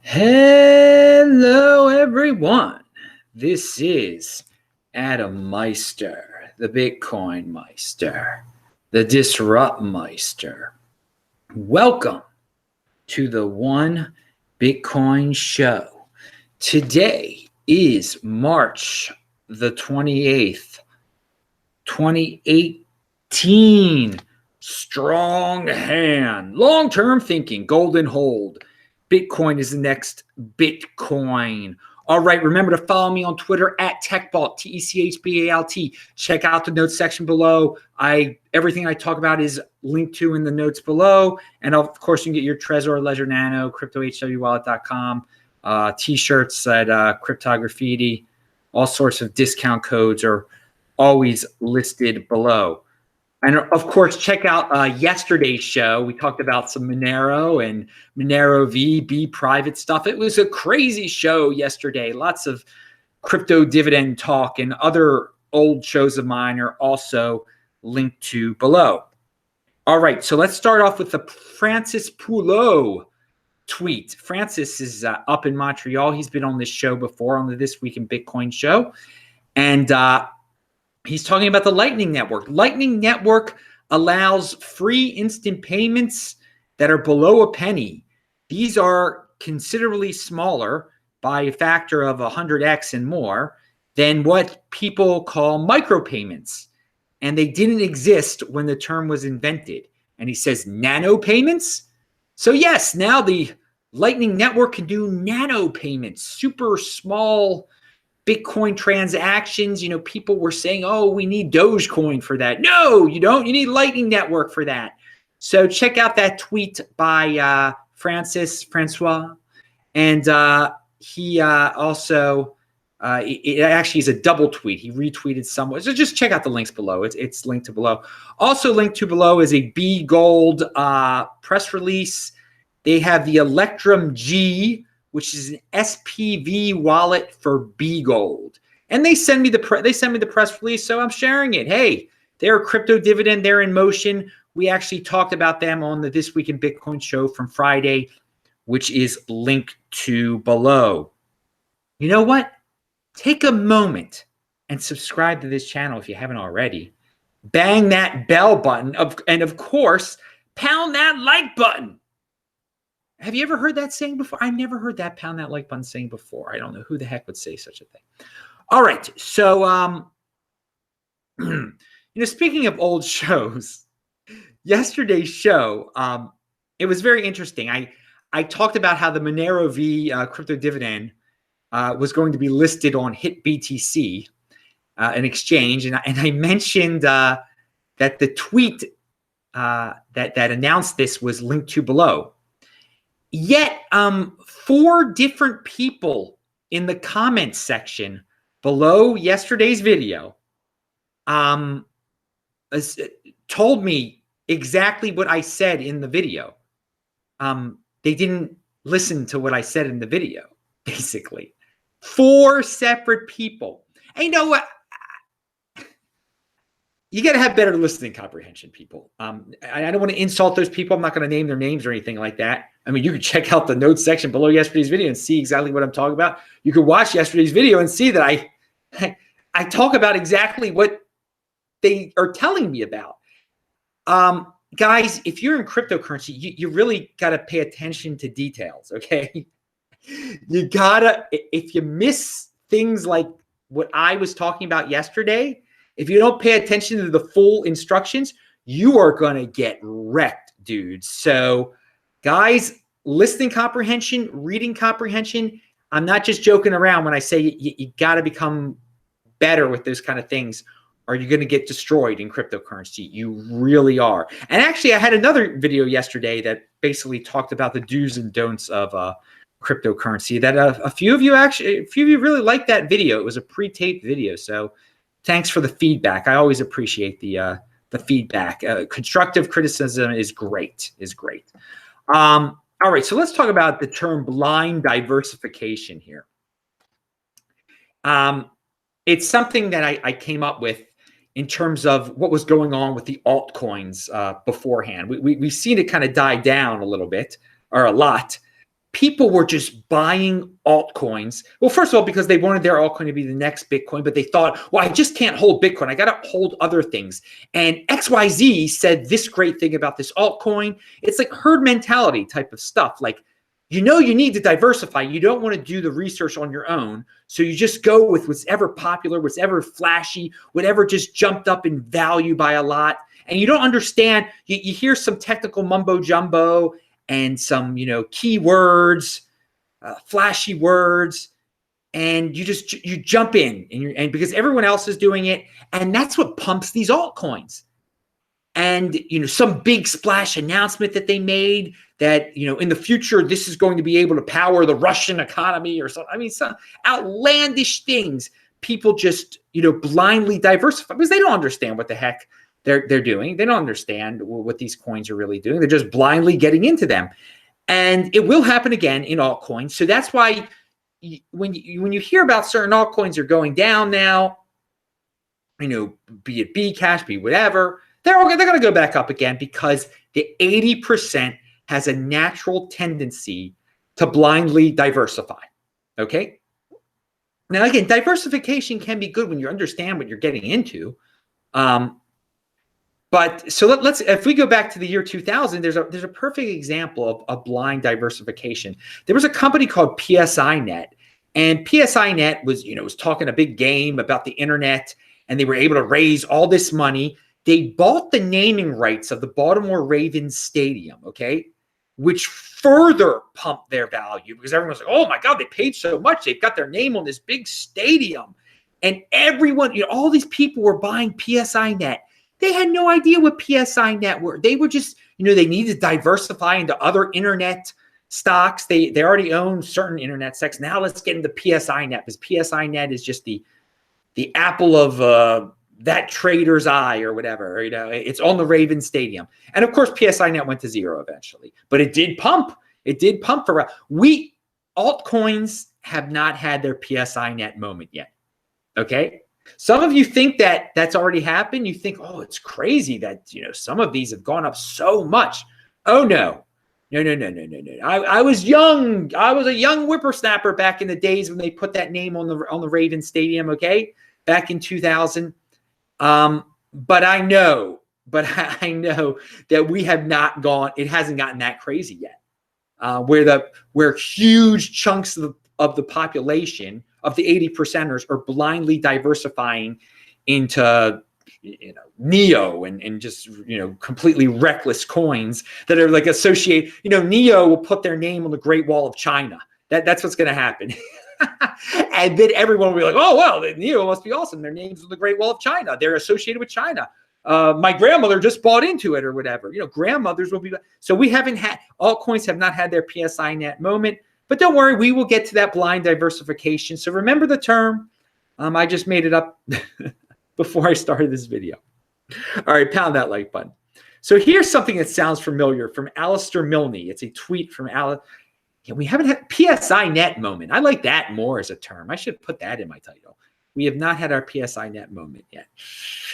Hello, everyone. This is Adam Meister, the Bitcoin Meister, the Disrupt Meister. Welcome to the One Bitcoin Show. Today is March the 28th, 2018. Strong hand, long-term thinking, golden hold. Bitcoin is the next Bitcoin. All right, remember to follow me on Twitter at TechBalt, TechBalt. Check out the notes section below. Everything I talk about is linked to in the notes below. And of course, you can get your Trezor, Ledger Nano, CryptoHWWallet.com, t-shirts at Cryptograffiti. All sorts of discount codes are always listed below. And of course, check out yesterday's show. We talked about some Monero and Monero B private stuff. It was a crazy show yesterday. Lots of crypto dividend talk, and other old shows of mine are also linked to below. All right, so let's start off with the Francis Poulot tweet. Francis is up in Montreal. He's been on this show before, on the This Week in Bitcoin show. And he's talking about the Lightning Network. Lightning Network allows free instant payments that are below a penny. These are considerably smaller by a factor of 100x and more than what people call micropayments. And they didn't exist when the term was invented. And he says nanopayments. So yes, now the Lightning Network can do nanopayments, super small Bitcoin transactions. You know, people were saying, oh, we need Dogecoin for that. No, you don't. You need Lightning Network for that. So check out that tweet by Francois. And he also, it actually is a double tweet. He retweeted somewhere. So just check out the links below. It's linked to below. Also linked to below is a Bgold press release. They have the Electrum G, which is an SPV wallet for Bgold. And they send me the press release, so I'm sharing it. Hey, they're a crypto dividend. They're in motion. We actually talked about them on the This Week in Bitcoin show from Friday, which is linked to below. You know what? Take a moment and subscribe to this channel if you haven't already. Bang that bell button, and of course, pound that like button. Have you ever heard that saying before? I never heard that pound that like button saying before. I don't know who the heck would say such a thing. All right. So, speaking of old shows, yesterday's show, it was very interesting. I talked about how the Monero V crypto dividend was going to be listed on HitBTC, an exchange. And I mentioned that the tweet that announced this was linked to below. Yet, 4 different people in the comments section below yesterday's video told me exactly what I said in the video. They didn't listen to what I said in the video, basically. 4 separate people. And you know what? You got to have better listening comprehension, people. I don't want to insult those people. I'm not going to name their names or anything like that. I mean, you can check out the notes section below yesterday's video and see exactly what I'm talking about. You could watch yesterday's video and see that I talk about exactly what they are telling me about. Guys, if you're in cryptocurrency, you really got to pay attention to details, okay? You got to, if you miss things like what I was talking about yesterday, if you don't pay attention to the full instructions, you are going to get wrecked, dude. So, guys, listening comprehension, reading comprehension, I'm not just joking around when I say you got to become better with those kind of things, or you're going to get destroyed in cryptocurrency. You really are. And actually, I had another video yesterday that basically talked about the do's and don'ts of cryptocurrency that a few of you really liked that video. It was a pre-taped video, so thanks for the feedback. I always appreciate the feedback. Constructive criticism is great. All right, so let's talk about the term blind diversification here. It's something that I came up with in terms of what was going on with the altcoins beforehand. We've seen it kind of die down a little bit, or a lot. people were just buying altcoins. Well, first of all, because they wanted their altcoin to be the next Bitcoin, but they thought, well, I just can't hold Bitcoin. I got to hold other things. And XYZ said this great thing about this altcoin. It's like herd mentality type of stuff. Like, you need to diversify. You don't want to do the research on your own. So you just go with whatever popular, whatever flashy, whatever just jumped up in value by a lot. And you don't understand. You hear some technical mumbo jumbo and some, keywords, flashy words, and you jump in, and because everyone else is doing it, and that's what pumps these altcoins. And some big splash announcement that they made that in the future this is going to be able to power the Russian economy or something. I mean, some outlandish things. People just blindly diversify because they don't understand what the heck they're doing. They don't understand what these coins are really doing. They're just blindly getting into them. And it will happen again in altcoins. So that's why when you hear about certain altcoins are going down now, be it Bcash, be whatever, they're going to go back up again because the 80% has a natural tendency to blindly diversify. Okay? Now, again, diversification can be good when you understand what you're getting into. But so let's, if we go back to the year 2000, there's a perfect example of blind diversification. There was a company called PSINet, and PSINet was talking a big game about the internet, and they were able to raise all this money. They bought the naming rights of the Baltimore Ravens stadium, okay, which further pumped their value because everyone's like, oh my God, they paid so much. They've got their name on this big stadium. And everyone, all these people were buying PSINet. They had no idea what PSINet were. They were just, they needed to diversify into other internet stocks. They already own certain internet stocks. Now let's get into PSINet because PSINet is just the apple of that trader's eye or whatever. It's on the Ravens stadium. And of course, PSINet went to zero eventually, but it did pump. It did pump for altcoins have not had their PSINet moment yet. Okay. Some of you think that that's already happened. You think, oh, it's crazy that, some of these have gone up so much. Oh, no. No. I was young. I was a young whippersnapper back in the days when they put that name on the Ravens stadium, okay, back in 2000. But I know that we have not gone, it hasn't gotten that crazy yet, where huge chunks of the population of the 80%ers are blindly diversifying into, Neo and just, completely reckless coins that are like associated, Neo will put their name on the Great Wall of China. That's what's going to happen. And then everyone will be like, oh, well, Neo must be awesome. Their name's on the Great Wall of China. They're associated with China. My grandmother just bought into it or whatever. Grandmothers will be. So we haven't had, altcoins have not had their PSINet moment. But don't worry, we will get to that blind diversification. So remember the term. I just made it up before I started this video. All right, pound that like button. So here's something that sounds familiar from Alistair Milne. It's a tweet from Alistair. Yeah, we haven't had PSINet moment. I like that more as a term. I should put that in my title. We have not had our PSINet moment yet.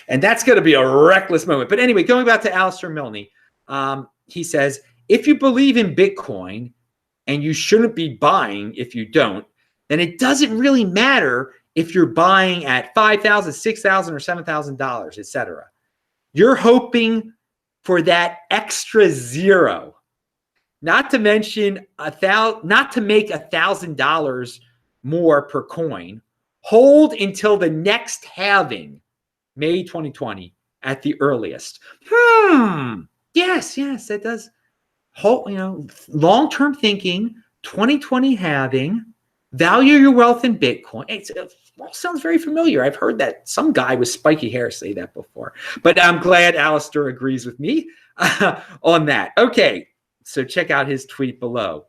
And that's going to be a reckless moment. But anyway, going back to Alistair Milne, he says, if you believe in Bitcoin and you shouldn't be buying if you don't, then it doesn't really matter if you're buying at $5,000, $6,000, or $7,000, etc. You're hoping for that extra zero. Not to mention not to make $1,000 more per coin. Hold until the next halving, May 2020 at the earliest. Yes, that does. Hold, long-term thinking, 2020 halving, value your wealth in Bitcoin. It all sounds very familiar. I've heard that some guy with spiky hair say that before, but I'm glad Alistair agrees with me on that. Okay. So check out his tweet below.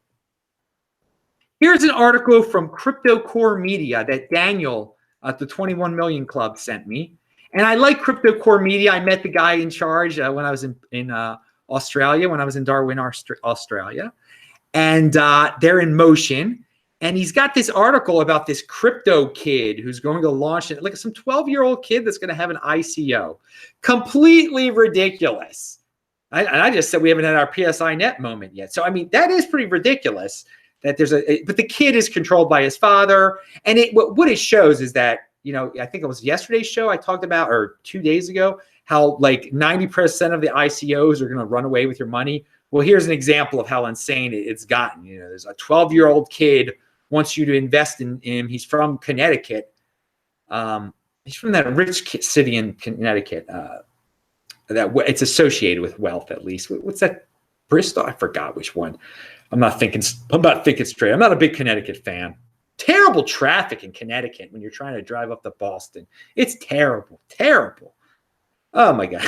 Here's an article from Crypto Core Media that Daniel at the 21 Million Club sent me. And I like Crypto Core Media. I met the guy in charge when I was in Australia, when I was in Darwin, Australia. And they're in motion. And he's got this article about this crypto kid who's going to launch it, like some 12-year-old kid that's going to have an ICO. Completely ridiculous. And I just said we haven't had our PSINet moment yet. So, I mean, that is pretty ridiculous that there's but the kid is controlled by his father. And what it shows is that, you know, I think it was yesterday's show I talked about, or 2 days ago, how like 90% of the ICOs are going to run away with your money. Well, here's an example of how insane it's gotten. You know, there's a 12-year-old kid wants you to invest in him. He's from Connecticut. He's from that rich city in Connecticut that it's associated with wealth, at least. What's that? Bristol? I forgot which one. I'm not thinking straight. I'm not a big Connecticut fan. Terrible traffic in Connecticut when you're trying to drive up to Boston. It's terrible, terrible. Oh my God.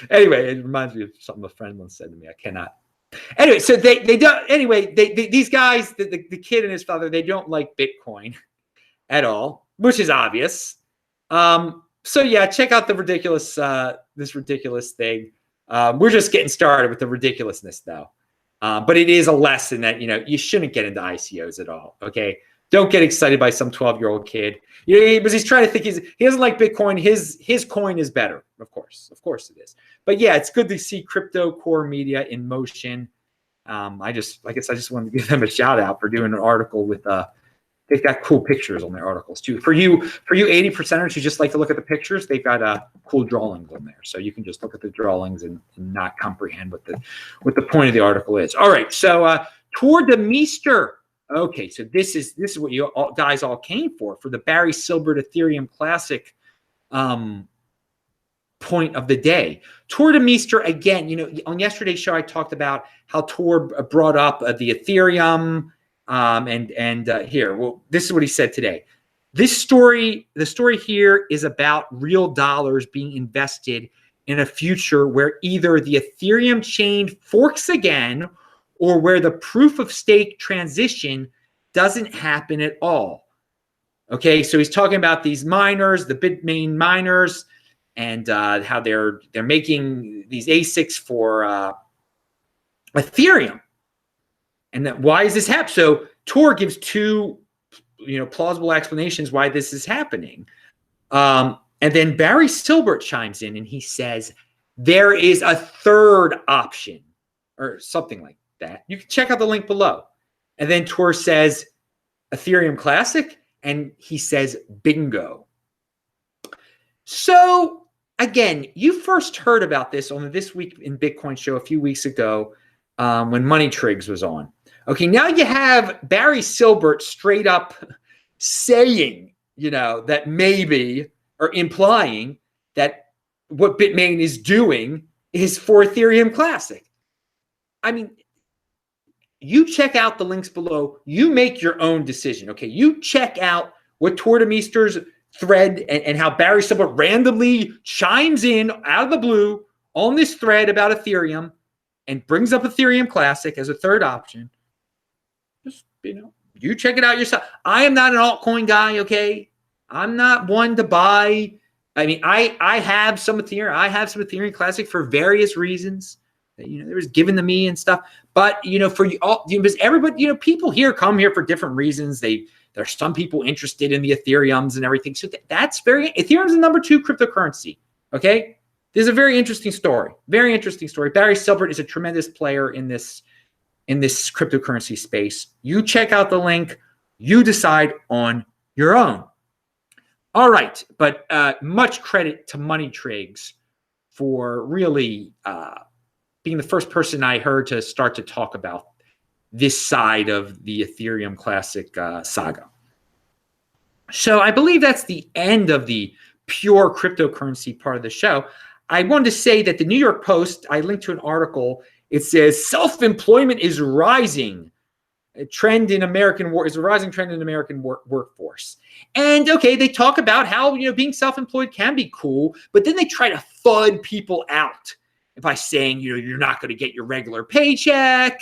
Anyway, it reminds me of something a friend once said to me. I cannot. Anyway, so they don't. Anyway, these guys, the kid and his father, they don't like Bitcoin at all, which is obvious. So yeah, check out the ridiculous this ridiculous thing. We're just getting started with the ridiculousness, though. But it is a lesson that, you know, you shouldn't get into ICOs at all. Okay, don't get excited by some 12-year-old kid. You know, because he's trying to think he doesn't like Bitcoin. His coin is better, of course it is. But yeah, it's good to see crypto core media in motion. I just wanted to give them a shout out for doing an article with they've got cool pictures on their articles too. For you 80%ers who just like to look at the pictures, they've got cool drawings on there. So you can just look at the drawings and not comprehend what the point of the article is. All right, so toward the Meester. Okay, so this is what you guys all came for the Barry Silbert Ethereum Classic point of the day. Tor Meester, again, you know, on yesterday's show I talked about how Tor brought up the Ethereum and here. Well, this is what he said today. The story here is about real dollars being invested in a future where either the Ethereum chain forks again or where the proof of stake transition doesn't happen at all. Okay, so he's talking about these miners, the Bitmain miners, and how they're making these ASICs for Ethereum. And that, why is this happening? So Tor gives two, you know, plausible explanations why this is happening. And then Barry Silbert chimes in and he says there is a third option or something like that. You can check out the link below. And then Tor says Ethereum Classic, and he says bingo. So again, you first heard about this on the This Week in Bitcoin show a few weeks ago when Money Triggs was on. Okay, now you have Barry Silbert straight up saying, you know, that maybe or implying that what Bitmain is doing is for Ethereum Classic. I mean, you check out the links below. You make your own decision, okay? You check out what Tor Meester's thread and how Barry Silbert randomly chimes in out of the blue on this thread about Ethereum and brings up Ethereum Classic as a third option. Just, you know, you check it out yourself. I am not an altcoin guy, okay? I'm not one to buy. I mean, I have some Ethereum. I have some Ethereum Classic for various reasons. You know, it was given to me and stuff. But, you know, for you all, because everybody, you know, people here come here for different reasons. There's some people interested in the Ethereums and everything. So that's Ethereum's the number 2 cryptocurrency. Okay. This is a very interesting story. Very interesting story. Barry Silbert is a tremendous player in this cryptocurrency space. You check out the link. You decide on your own. All right. But much credit to Money Triggs for really being the first person I heard to start to talk about this side of the Ethereum Classic saga. So I believe that's the end of the pure cryptocurrency part of the show. I wanted to say that the New York Post, I linked to an article. It says self-employment is rising. A trend in American is a rising trend in American workforce. And okay, they talk about how, you know, being self-employed can be cool, but then they try to FUD people out by saying, you know, you're not going to get your regular paycheck.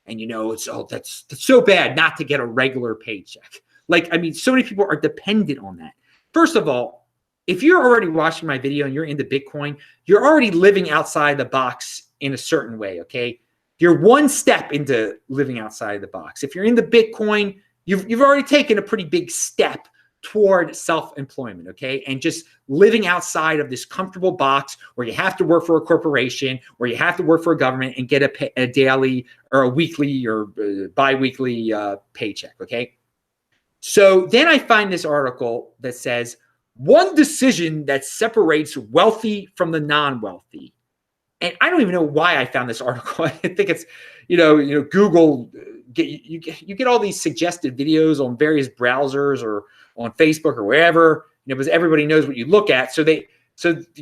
And, you know, that's so bad not to get a regular paycheck. Like, I mean, so many people are dependent on that. First of all, if you're already watching my video and you're into Bitcoin, you're already living outside the box in a certain way, okay? You're one step into living outside the box. If you're into Bitcoin, you've already taken a pretty big step toward self-employment, okay? And just living outside of this comfortable box where you have to work for a corporation, where you have to work for a government and get a daily or a weekly or bi-weekly paycheck, okay? So then I find this article that says, one decision that separates wealthy from the non-wealthy. And I don't even know why I found this article. I think it's, Google, you get all these suggested videos on various browsers or on Facebook or wherever, because everybody knows what you look at. So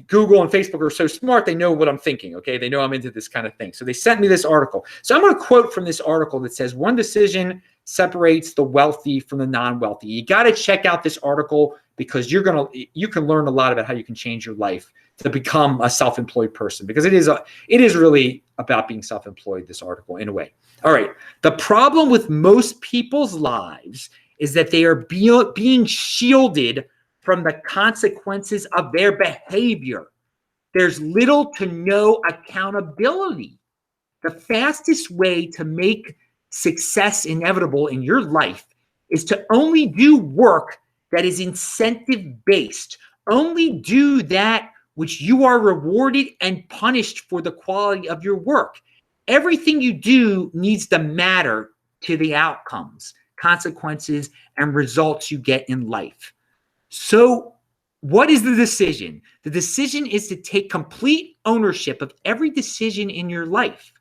Google and Facebook are so smart, they know what I'm thinking, okay? They know I'm into this kind of thing. So they sent me this article. So I'm going to quote from this article that says, one decision separates the wealthy from the non-wealthy. You got to check out this article because you can learn a lot about how you can change your life to become a self-employed person, because it is really about being self-employed, this article, in a way. All right. The problem with most people's lives is that they are being shielded from the consequences of their behavior. There's little to no accountability. The fastest way to make success inevitable in your life is to only do work that is incentive-based. Only do that which you are rewarded and punished for the quality of your work. Everything you do needs to matter to the outcomes, consequences, and results you get in life. So what is the decision? The decision is to take complete ownership of every decision in your life.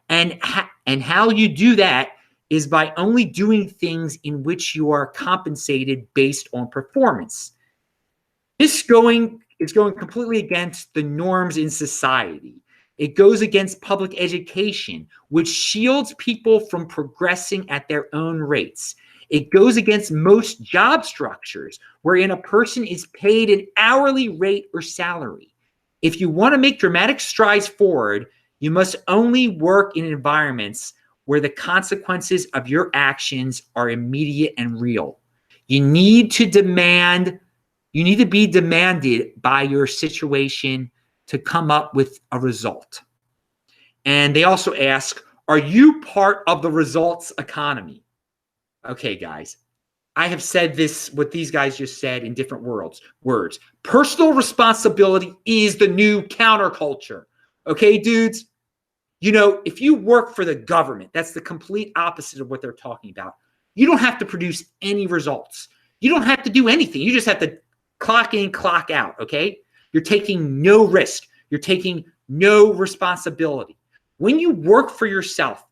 And how you do that is by only doing things in which you are compensated based on performance. This is going completely against the norms in society. It goes against public education, which shields people from progressing at their own rates. It goes against most job structures wherein a person is paid an hourly rate or salary. If you want to make dramatic strides forward, you must only work in environments where the consequences of your actions are immediate and real. You need to be demanded by your situation to come up with a result. And they also ask, are you part of the results economy? Okay, guys, I have said this, what these guys just said in different words. Personal responsibility is the new counterculture. Okay, dudes? If you work for the government, that's the complete opposite of what they're talking about. You don't have to produce any results. You don't have to do anything. You just have to clock in, clock out, okay? You're taking no risk. You're taking no responsibility. When you work for yourself,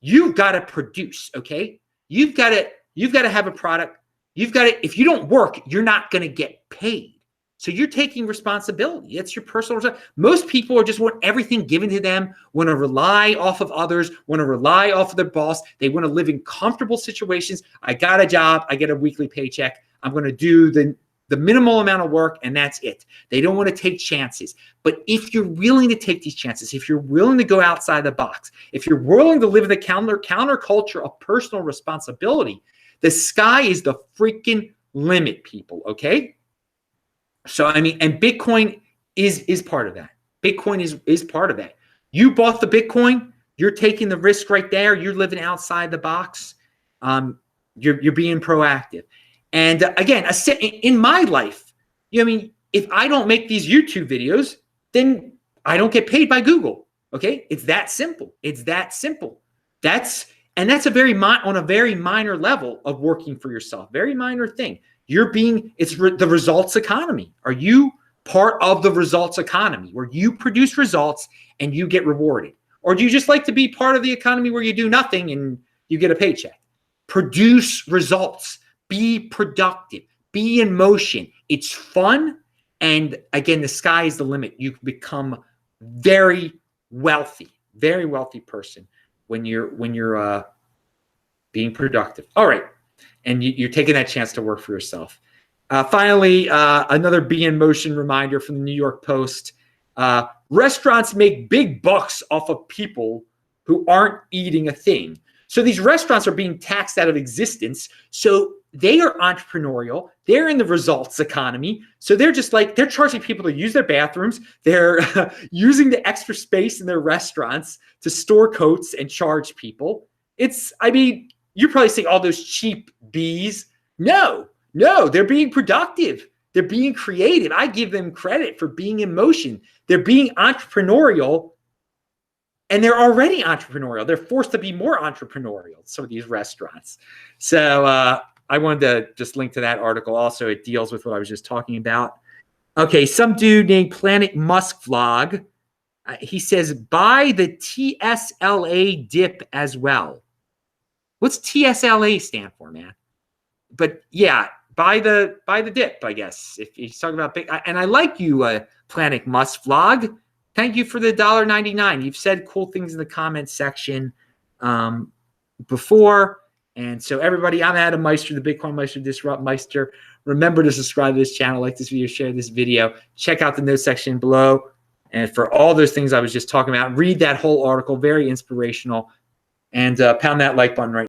you've got to produce, okay? You've got to have a product. If you don't work, you're not going to get paid. So you're taking responsibility. It's your personal responsibility. Most people just want everything given to them, want to rely off of others, want to rely off of their boss. They want to live in comfortable situations. I got a job. I get a weekly paycheck. I'm going to do the minimal amount of work, and that's it. They don't want to take chances. But if you're willing to take these chances, if you're willing to go outside the box, if you're willing to live in the counterculture of personal responsibility, the sky is the freaking limit, people, okay? So, and Bitcoin is part of that. Bitcoin is part of that. You bought the Bitcoin, you're taking the risk right there. You're living outside the box. You're being proactive. And again, in my life, if I don't make these YouTube videos, then I don't get paid by Google. Okay, it's that simple. It's that simple. That's a very minor level of working for yourself. Very minor thing. It's the results economy. Are you part of the results economy where you produce results and you get rewarded? Or do you just like to be part of the economy where you do nothing and you get a paycheck? Produce results. Be productive. Be in motion. It's fun. And again, the sky is the limit. You can become very wealthy person when you're being productive. All right. And you're taking that chance to work for yourself. Finally, another Be in Motion reminder from the New York Post. Restaurants make big bucks off of people who aren't eating a thing. So these restaurants are being taxed out of existence. So they are entrepreneurial. They're in the results economy. So they're charging people to use their bathrooms. They're using the extra space in their restaurants to store coats and charge people. You're probably seeing all those cheap bees. No, No, they're being productive. They're being creative. I give them credit for being in motion. They're being entrepreneurial, and they're already entrepreneurial. They're forced to be more entrepreneurial, some of these restaurants. So I wanted to just link to that article. Also, it deals with what I was just talking about. Okay, some dude named Planet Musk Vlog. He says, buy the TSLA dip as well. What's TSLA stand for, man? But yeah, buy the dip, I guess. If he's talking about big, and I like you, Planet Musk Vlog. Thank you for the $1.99. You've said cool things in the comments section before. And so everybody, I'm Adam Meister, the Bitcoin Meister, Disrupt Meister. Remember to subscribe to this channel, like this video, share this video. Check out the notes section below. And for all those things I was just talking about, read that whole article, very inspirational. And pound that like button right now.